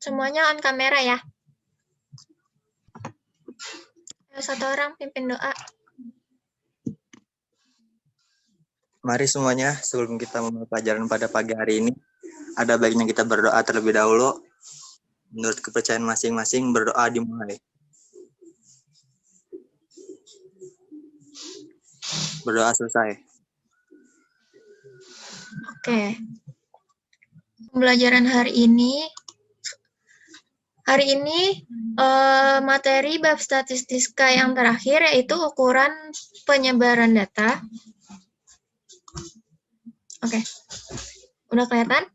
Semuanya on kamera ya. Satu orang pimpin doa. Mari semuanya, sebelum kita memulai pelajaran pada pagi hari ini, ada baiknya kita berdoa terlebih dahulu. Menurut kepercayaan masing-masing, berdoa dimulai. Berdoa selesai. Oke. Pembelajaran hari ini materi bab statistika yang terakhir yaitu ukuran penyebaran data. Oke. Udah kelihatan?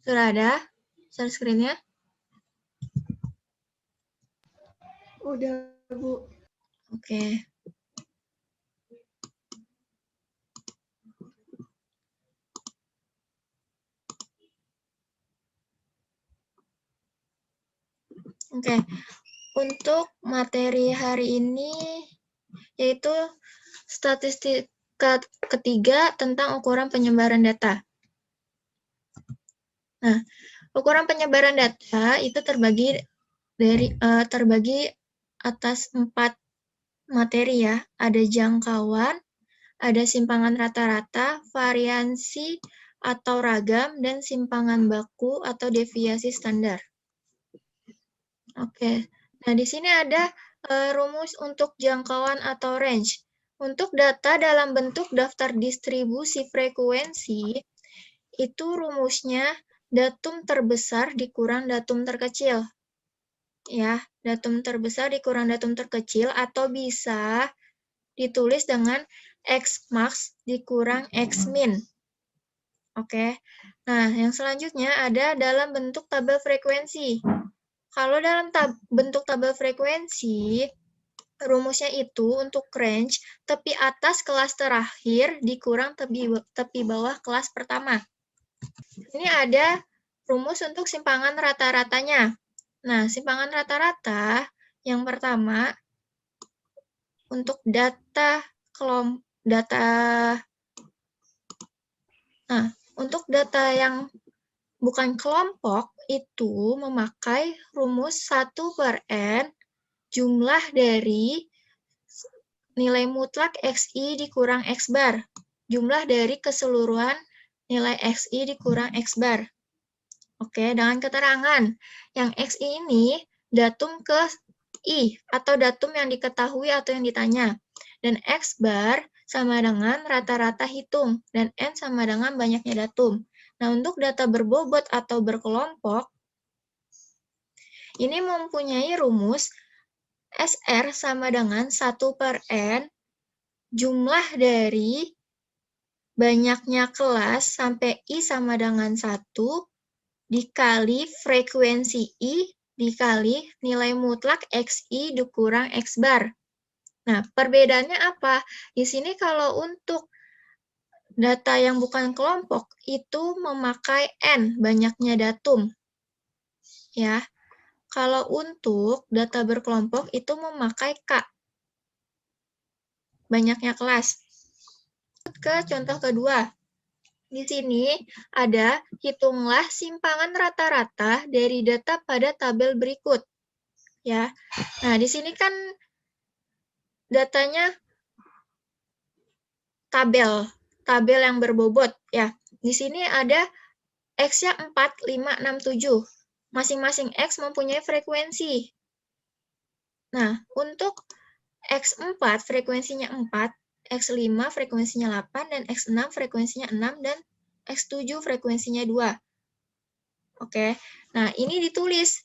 Sudah ada share screen-nya? Udah, Bu. Oke. Oke. Untuk materi hari ini yaitu statistika ketiga tentang ukuran penyebaran data. Nah, ukuran penyebaran data itu terbagi atas 4 materi ya. Ada jangkauan, ada simpangan rata-rata, variansi atau ragam, dan simpangan baku atau deviasi standar. Oke. Nah, di sini ada rumus untuk jangkauan atau range. Untuk data dalam bentuk daftar distribusi frekuensi, itu rumusnya datum terbesar dikurang datum terkecil. Ya, datum terbesar dikurang datum terkecil atau bisa ditulis dengan X max dikurang X min. Oke. Nah, yang selanjutnya ada dalam bentuk tabel frekuensi. Kalau dalam bentuk tabel frekuensi, rumusnya itu untuk range, tepi atas kelas terakhir dikurang tepi bawah kelas pertama. Ini ada rumus untuk simpangan rata-ratanya. Nah, simpangan rata-rata yang pertama untuk untuk data yang bukan kelompok itu memakai rumus 1/n jumlah dari nilai mutlak XI dikurang X bar. Jumlah dari keseluruhan nilai XI dikurang X bar. Oke, dengan keterangan yang XI ini datum ke I atau datum yang diketahui atau yang ditanya. Dan X bar sama dengan rata-rata hitung. Dan N sama dengan banyaknya datum. Nah, untuk data berbobot atau berkelompok, ini mempunyai rumus SR sama dengan 1/n jumlah dari banyaknya kelas sampai I sama dengan 1 dikali frekuensi I dikali nilai mutlak XI dikurang X bar. Nah, perbedaannya apa? Di sini kalau untuk data yang bukan kelompok itu memakai N, banyaknya datum. Ya. Kalau untuk data berkelompok itu memakai K, banyaknya kelas. Ke contoh kedua. Di sini ada hitunglah simpangan rata-rata dari data pada tabel berikut. Ya. Nah, di sini kan datanya tabel yang berbobot ya. Di sini ada X-nya 4, 5, 6, 7. Masing-masing X mempunyai frekuensi. Nah, untuk X4 frekuensinya 4, X5 frekuensinya 8, dan X6 frekuensinya 6, dan X7 frekuensinya 2. Oke, nah ini ditulis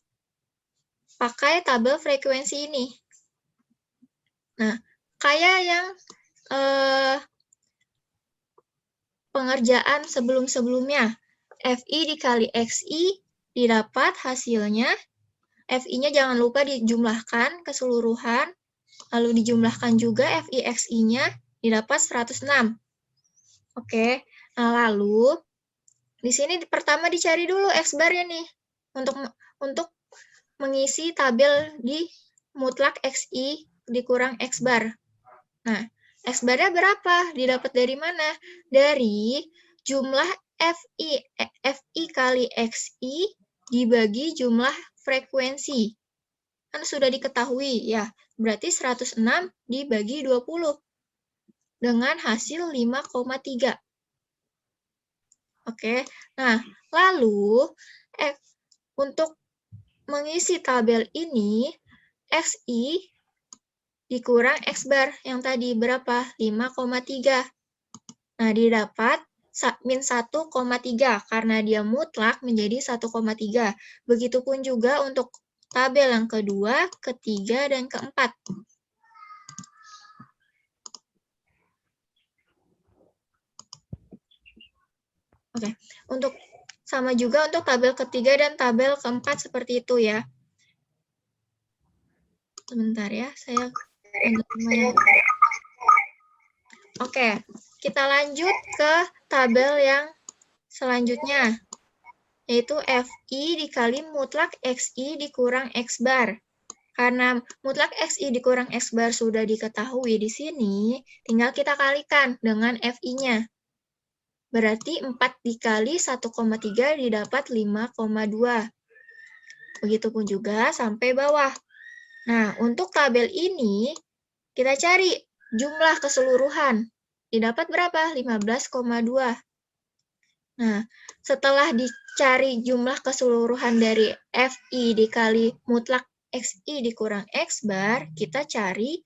pakai tabel frekuensi ini. Nah, kayak yang pengerjaan sebelum-sebelumnya, FI dikali XI didapat hasilnya, FI-nya jangan lupa dijumlahkan keseluruhan, lalu dijumlahkan juga FI XI-nya didapat 106. Oke, nah lalu di sini pertama dicari dulu X bar-nya nih untuk mengisi tabel di mutlak XI dikurang X bar. Nah, X bar-nya berapa? Didapat dari mana? Dari jumlah FI kali XI dibagi jumlah frekuensi. Kan sudah diketahui ya, berarti 106 dibagi 20 dengan hasil 5,3. Oke, nah lalu untuk mengisi tabel ini, XI dikurang X bar yang tadi berapa? 5,3. Nah, didapat min 1,3 karena dia mutlak menjadi 1,3. Begitupun juga untuk tabel yang kedua, ketiga, dan keempat. Oke, untuk sama juga untuk tabel ketiga dan tabel keempat seperti itu ya. Sebentar ya, saya Oke, kita lanjut ke tabel yang selanjutnya, yaitu FI dikali mutlak XI dikurang X bar. Karena mutlak XI dikurang X bar sudah diketahui di sini, tinggal kita kalikan dengan FI-nya. Berarti 4 dikali 1,3 didapat 5,2. Begitupun juga sampai bawah. Nah, untuk tabel ini, kita cari jumlah keseluruhan. Didapat berapa? 15,2. Nah, setelah dicari jumlah keseluruhan dari FI dikali mutlak XI dikurang X bar, kita cari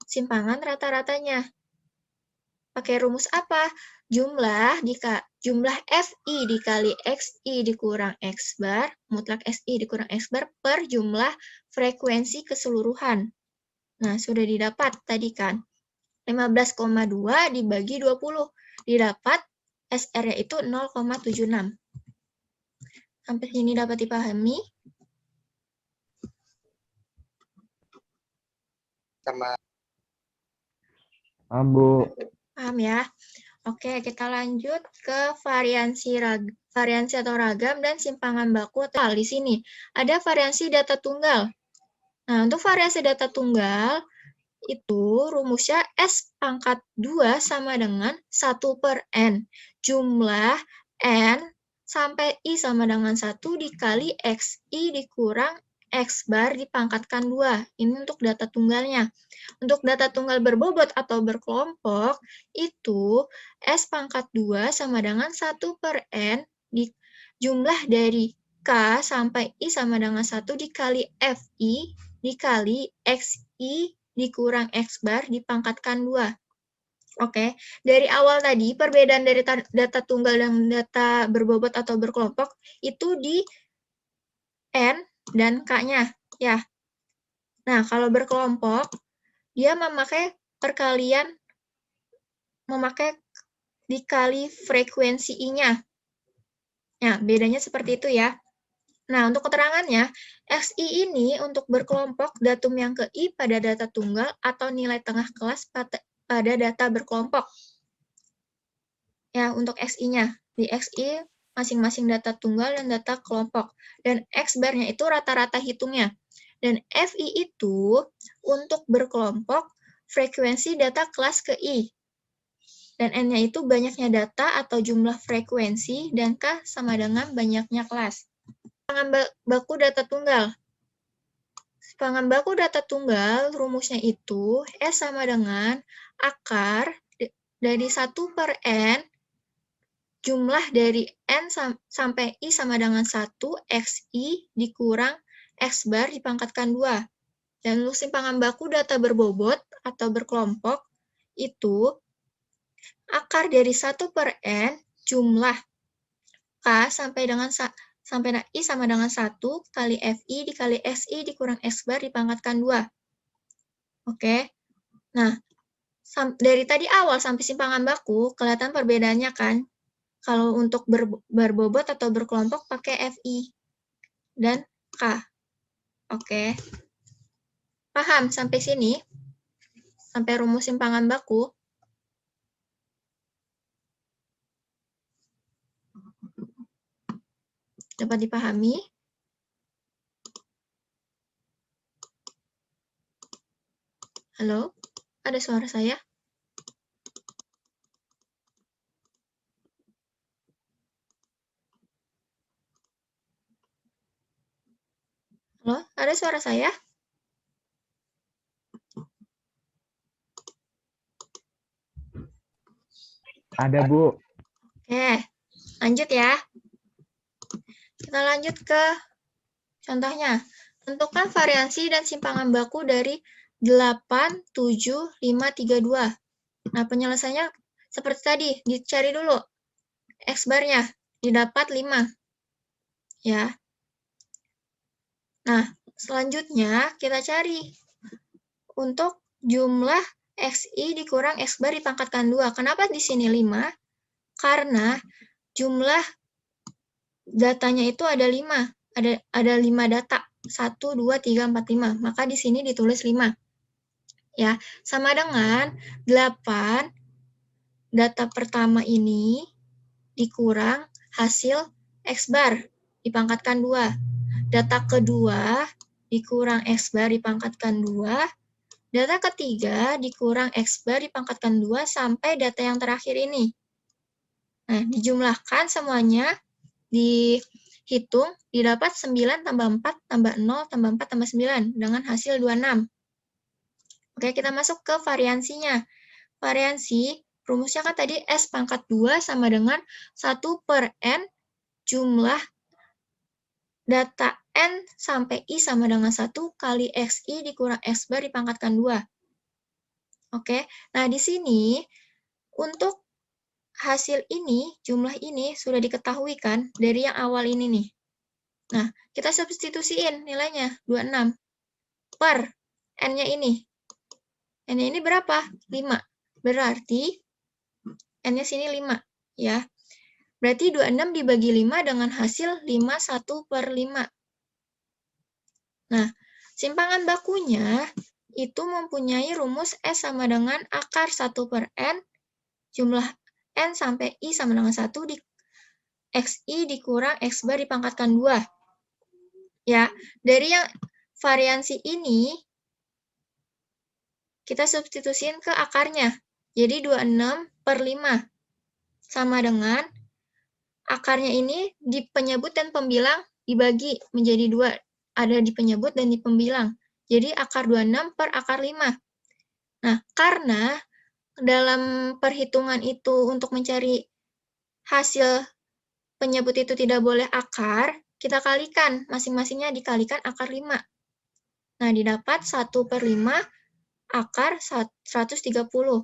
simpangan rata-ratanya. Pakai rumus apa? Jumlah FI dikali XI dikurang X bar, mutlak XI dikurang X bar per jumlah frekuensi keseluruhan. Nah, sudah didapat tadi kan. 15,2 dibagi 20. Didapat SR-nya itu 0,76. Sampai sini dapat dipahami? Sama. Bu. Paham ya? Oke, kita lanjut ke variansi atau ragam dan simpangan baku. Di sini ada variansi data tunggal. Nah, untuk variasi data tunggal, itu rumusnya S pangkat 2 sama dengan 1 per N. Jumlah N sampai I sama dengan 1 dikali XI dikurang X bar dipangkatkan 2. Ini untuk data tunggalnya. Untuk data tunggal berbobot atau berkelompok, itu S pangkat 2 sama dengan 1 per N jumlah dari K sampai I sama dengan 1 dikali FI dikali XI dikurang X bar dipangkatkan 2. Oke, dari awal tadi perbedaan dari data tunggal dan data berbobot atau berkelompok itu di N dan K-nya. Ya. Nah, kalau berkelompok, dia memakai dikali frekuensi I-nya. Nah, bedanya seperti itu ya. Nah, untuk keterangannya, XI ini untuk berkelompok datum yang ke I pada data tunggal atau nilai tengah kelas pada data berkelompok. Ya, untuk XI-nya. Di XI masing-masing data tunggal dan data kelompok. Dan X bar-nya itu rata-rata hitungnya. Dan FI itu untuk berkelompok frekuensi data kelas ke I. Dan N-nya itu banyaknya data atau jumlah frekuensi, dan K sama dengan banyaknya kelas. Simpangan baku data tunggal. Simpangan baku data tunggal, rumusnya itu S sama dengan akar dari 1 per N, jumlah dari N sampai I sama dengan 1, XI dikurang X bar dipangkatkan 2. Dan untuk simpangan baku data berbobot atau berkelompok, itu akar dari 1 per N, jumlah K sampai I sama dengan 1 kali FI dikali SI dikurang X bar dipangkatkan 2. Oke. Nah, dari tadi awal sampai simpangan baku, kelihatan perbedaannya kan? Kalau untuk berbobot atau berkelompok pakai FI dan K. Oke. Paham sampai sini? Sampai rumus simpangan baku? Dapat dipahami? Halo? Ada suara saya? Halo, ada suara saya? Ada, Bu. Oke, lanjut ya. Kita lanjut ke contohnya. Tentukan variansi dan simpangan baku dari 8, 7, 5, 3, 2. Nah, penyelesaiannya seperti tadi. Dicari dulu X-barnya. Didapat 5. Ya. Nah, selanjutnya kita cari untuk jumlah XI dikurang X-bar dipangkatkan 2. Kenapa di sini 5? Karena jumlah datanya itu ada 5. Ada 5 data. 1, 2, 3, 4, 5. Maka di sini ditulis 5. Ya, sama dengan 8 data pertama ini dikurang hasil X-bar dipangkatkan 2. Data kedua dikurang X-bar dipangkatkan 2. Data ketiga dikurang X-bar dipangkatkan 2 sampai data yang terakhir ini. Nah, dijumlahkan semuanya, dihitung, didapat 9 tambah 4 tambah 0 tambah 4 tambah 9 dengan hasil 26. Oke, kita masuk ke variansinya. Variansi, rumusnya kan tadi S pangkat 2 sama dengan 1 per N jumlah data N sampai I sama dengan 1 kali XI dikurang X-bar dipangkatkan 2. Oke, nah di sini untuk hasil ini, jumlah ini sudah diketahui kan dari yang awal ini nih. Nah, kita substitusiin nilainya 26 per N-nya ini. N-nya ini berapa? 5. Berarti N-nya sini 5. Ya. Berarti 26 dibagi 5 dengan hasil 51 per 5. Nah, simpangan bakunya itu mempunyai rumus S sama dengan akar 1 per N, jumlah N sampai I sama dengan 1, XI dikurang X-bar dipangkatkan 2. Ya, dari yang variansi ini, kita substitusiin ke akarnya. Jadi 26 per 5. Sama dengan akarnya ini di penyebut dan pembilang dibagi menjadi 2. Ada di penyebut dan di pembilang. Jadi akar 26 per akar 5. Nah, karena dalam perhitungan itu untuk mencari hasil penyebut itu tidak boleh akar, kita kalikan. Masing-masingnya dikalikan akar 5. Nah, didapat 1 per 5 akar 130.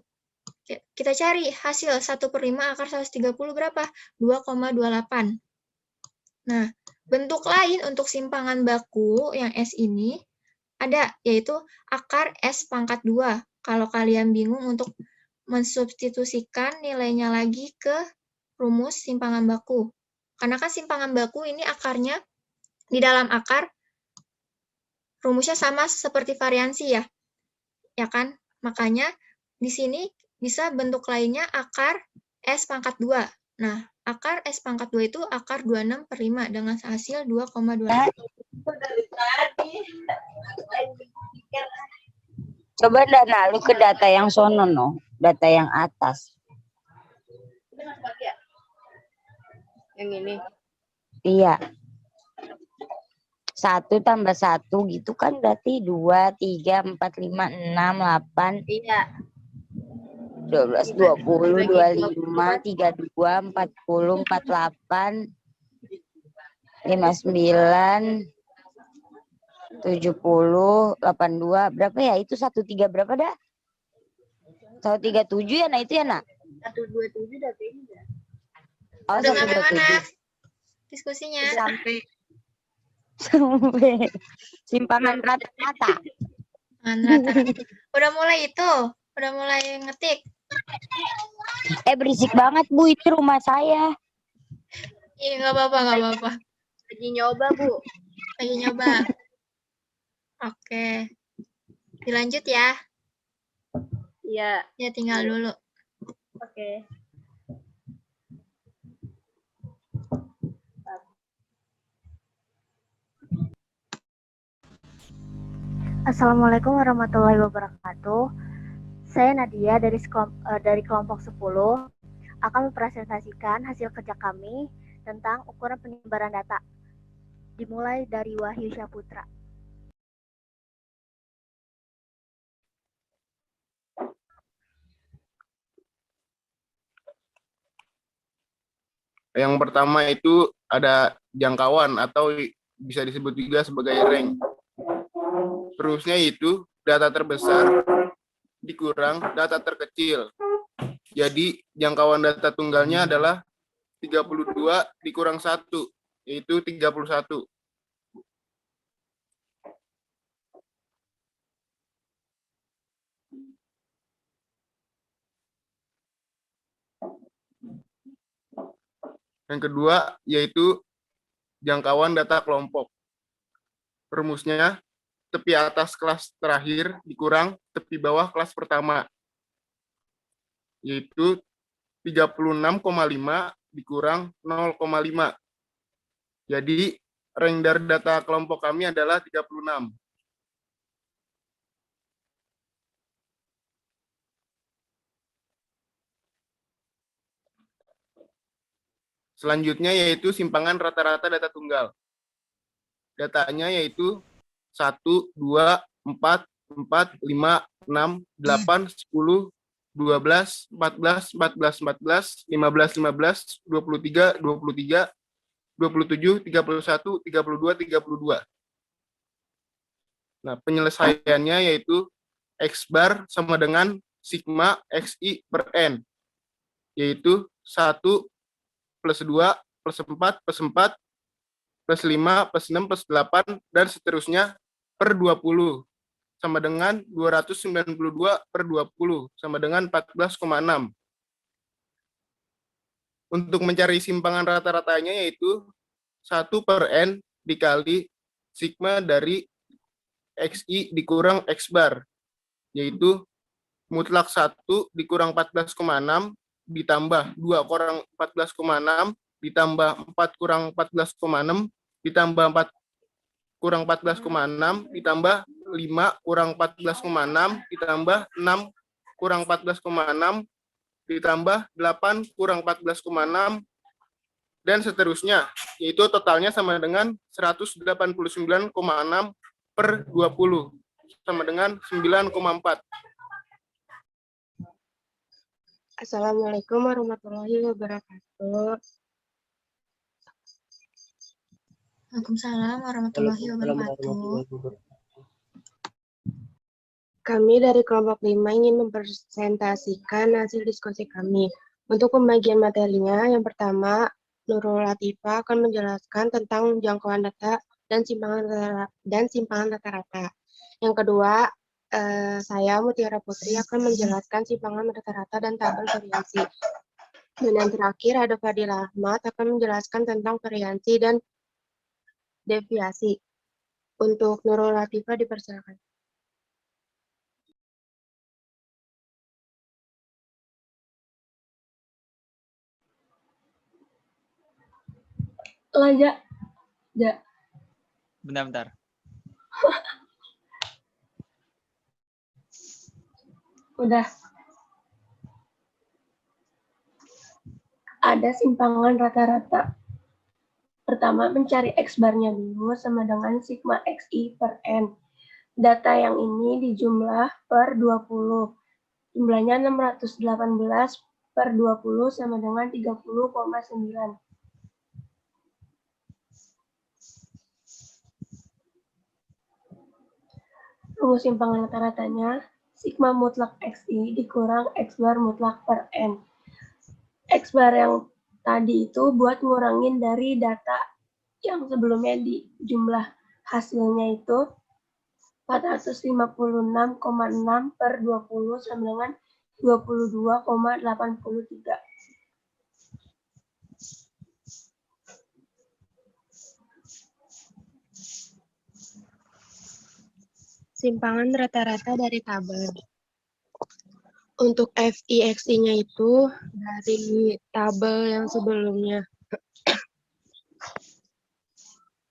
Kita cari hasil 1 per 5 akar 130 berapa? 2,28. Nah, bentuk lain untuk simpangan baku yang S ini ada, yaitu akar S pangkat 2. Kalau kalian bingung untuk mensubstitusikan nilainya lagi ke rumus simpangan baku. Karena kan simpangan baku ini akarnya di dalam akar rumusnya sama seperti variansi ya. Ya kan? Makanya di sini bisa bentuk lainnya akar S pangkat 2. Nah, akar S pangkat 2 itu akar 26 per 5 dengan hasil 2,28. Coba Dana, lu ke data yang sono, no. Data yang atas. Yang ini. Iya. 1 tambah 1 gitu kan berarti 2, 3, 4, 5, 6, 8. Iya. 12, 20, 25, 32, 40, 48, 59, 70, 82. Berapa ya? Itu 13 berapa dah? 137 ya, nah itu ya, nak? 127 data ini ya. Oh, Udah sampai mana 137. diskusinya? Sampai simpangan rata-rata. Rata-rata. Udah mulai itu? Udah mulai ngetik? Berisik banget, Bu. Itu rumah saya. Iya, nggak apa-apa, nggak apa-apa. Lagi nyoba, Bu. Lagi nyoba. Oke. Dilanjut ya. Iya. Ya, tinggal dulu. Oke. Assalamualaikum warahmatullahi wabarakatuh. Saya Nadia dari kelompok 10 akan mempresentasikan hasil kerja kami tentang ukuran penyebaran data. Dimulai dari Wahyu Syaputra. Yang pertama itu ada jangkauan atau bisa disebut juga sebagai range. Terusnya itu data terbesar dikurang data terkecil. Jadi jangkauan data tunggalnya adalah 32 dikurang 1, yaitu 31. Yang kedua yaitu jangkauan data kelompok. Rumusnya tepi atas kelas terakhir dikurang tepi bawah kelas pertama, yaitu 36,5 dikurang 0,5. Jadi range dari data kelompok kami adalah 36. Selanjutnya yaitu simpangan rata-rata data tunggal. Datanya yaitu 1, 2, 4, 4, 5, 6, 8, 10, 12, 14, 14, 14, 15, 15, 23, 23, 27, 31, 32, 32. Nah, penyelesaiannya yaitu X bar sama dengan sigma XI per N, yaitu 1 plus 2 plus 4 plus 4 plus 5 plus 6 plus 8 dan seterusnya per 20 sama dengan 292 per 20 sama dengan 14,6. Untuk mencari simpangan rata-ratanya yaitu 1 per N dikali sigma dari XI dikurang X bar, yaitu mutlak 1 dikurang 14,6 ditambah 2 kurang 14,6 ditambah 4 kurang 14,6 ditambah 4 kurang 14,6 ditambah 5 kurang 14,6 ditambah 6 kurang 14,6 ditambah 8 kurang 14,6 dan seterusnya, yaitu totalnya sama dengan 189,6 per 20 sama dengan 9,4. Assalamualaikum warahmatullahi wabarakatuh. Waalaikumsalam warahmatullahi wabarakatuh. Kami dari kelompok 5 ingin mempresentasikan hasil diskusi kami. Untuk pembagian materinya, yang pertama, Nurul Latifah akan menjelaskan tentang jangkauan data dan simpangan rata-rata. Yang kedua, saya Mutiara Putri akan menjelaskan simpangan rata-rata dan tabel variasi. Dan yang terakhir ada Fadila Ahmad akan menjelaskan tentang variasi dan deviasi. Untuk Nurul Latifah dipersilakan. Laja. Bentar. Udah. Ada simpangan rata-rata. Pertama, mencari X-bar-nya dulu sama dengan sigma XI per N. Data yang ini dijumlah per 20. Jumlahnya 618 per 20 sama dengan 30,9. Rumus simpangan rata-ratanya, sigma mutlak XI dikurang X-bar mutlak per N. X-bar yang tadi itu buat ngurangin dari data yang sebelumnya di jumlah hasilnya itu 456,6 per 20 sama dengan 22,83. Simpangan rata-rata dari tabel. Untuk FIXI-nya itu dari tabel yang sebelumnya.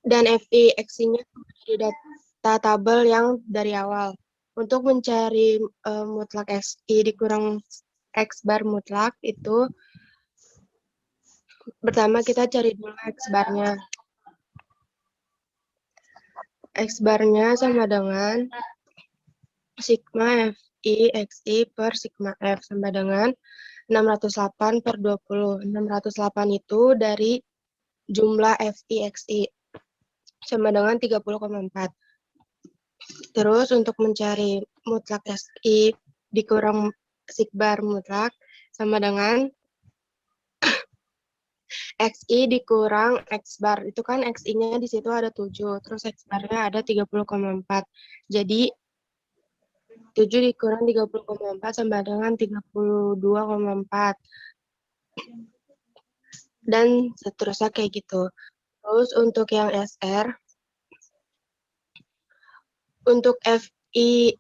Dan FIXI-nya dari data tabel yang dari awal. Untuk mencari mutlak XI dikurang X bar mutlak itu pertama kita cari dulu X barnya. X barnya sama dengan sigma FI XI per sigma F sama dengan 608 per 20. 608 itu dari jumlah FI/XI sama dengan 30,4. Terus untuk mencari mutlak XI dikurang sikbar mutlak sama dengan XI dikurang X bar. Itu kan XI-nya di situ ada 7, terus X bar-nya ada 30,4. Jadi 7 dikurang 30,4 sama dengan 32,4. Dan seterusnya kayak gitu. Terus untuk yang SR, untuk FI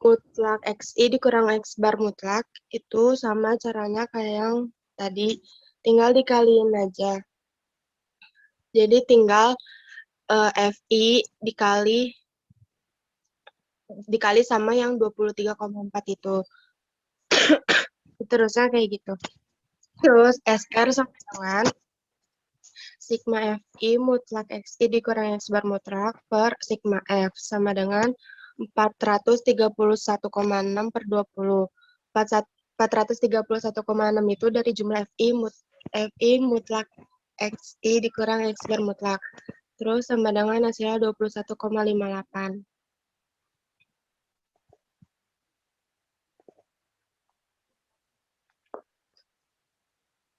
mutlak XI dikurang X bar mutlak, itu sama caranya kayak yang tadi, tinggal dikaliin aja. Jadi tinggal FI dikali sama yang 23,4 itu. Terusnya kayak gitu. Terus SR sama dengan sigma FI mutlak XI dikurang X bar mutlak per sigma F sama dengan 431,6 per 20. 431,6 itu dari jumlah FI mutlak XI dikurang X bar mutlak. Terus sama dengan hasilnya 21,58.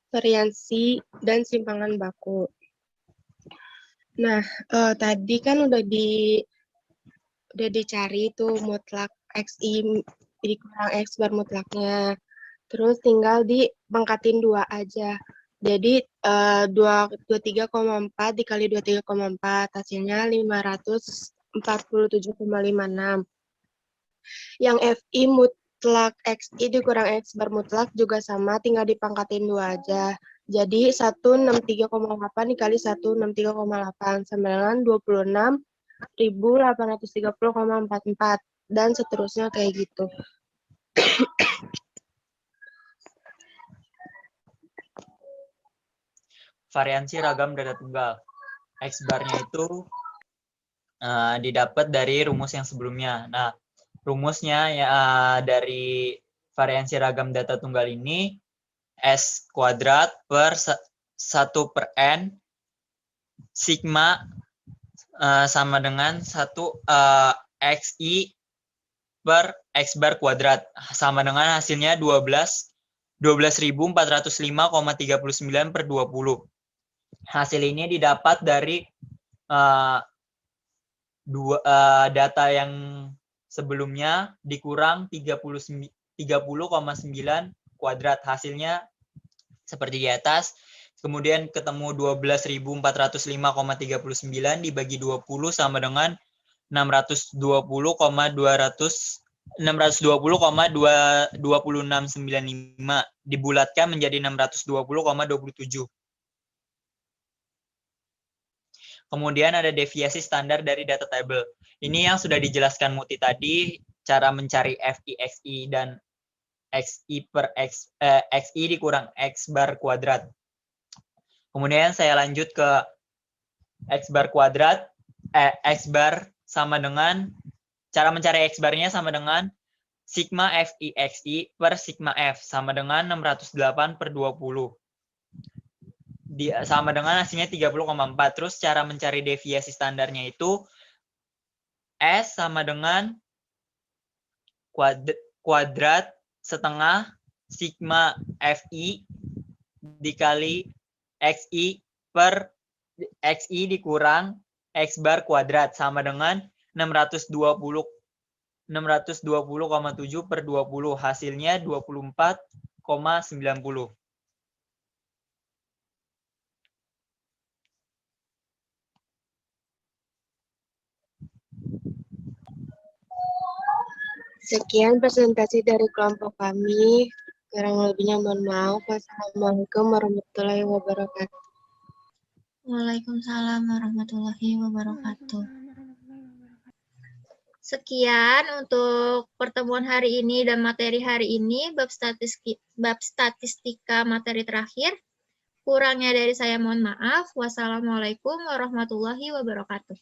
Variansi dan simpangan baku. Nah, tadi kan udah dicari tuh mutlak XI dikurang X bar mutlaknya. Terus tinggal dipangkatin 2 aja. Jadi 23,4 dikali 23,4 hasilnya 547,56. Yang FI mutlak XI dikurang X bar mutlak juga sama, tinggal dipangkatin 2 aja. Jadi 163,8 dikali 163,8 sama dengan 26.830,44 dan seterusnya kayak gitu. Variansi ragam data tunggal. X bar-nya itu didapat dari rumus yang sebelumnya. Nah, rumusnya ya dari variansi ragam data tunggal ini S kuadrat per 1 per N sigma sama dengan 1 XI per X bar kuadrat sama dengan hasilnya 12.405,39 per 20. Hasil ini didapat dari data yang sebelumnya dikurang 30,9 kuadrat. Hasilnya seperti di atas. Kemudian ketemu 12.405,39 dibagi 20 sama dengan 620,2695 dibulatkan menjadi 620,27. Kemudian ada deviasi standar dari data table. Ini yang sudah dijelaskan Muti tadi, cara mencari FI/XI dan XI per XI dikurang X bar kuadrat. Kemudian saya lanjut ke X bar kuadrat, X bar sama dengan, cara mencari X barnya sama dengan sigma FI/XI per sigma F sama dengan 608 per 20. Sama dengan hasilnya 30,4. Terus cara mencari deviasi standarnya itu S sama dengan kuadrat setengah sigma FI dikali XI per XI dikurang X bar kuadrat sama dengan 620,7 per 20. Hasilnya 24,90. Sekian presentasi dari kelompok kami. Kurang lebihnya mohon maaf. Wassalamualaikum warahmatullahi wabarakatuh. Waalaikumsalam warahmatullahi wabarakatuh. Sekian untuk pertemuan hari ini dan materi hari ini, bab statistika materi terakhir. Kurangnya dari saya mohon maaf. Wassalamualaikum warahmatullahi wabarakatuh.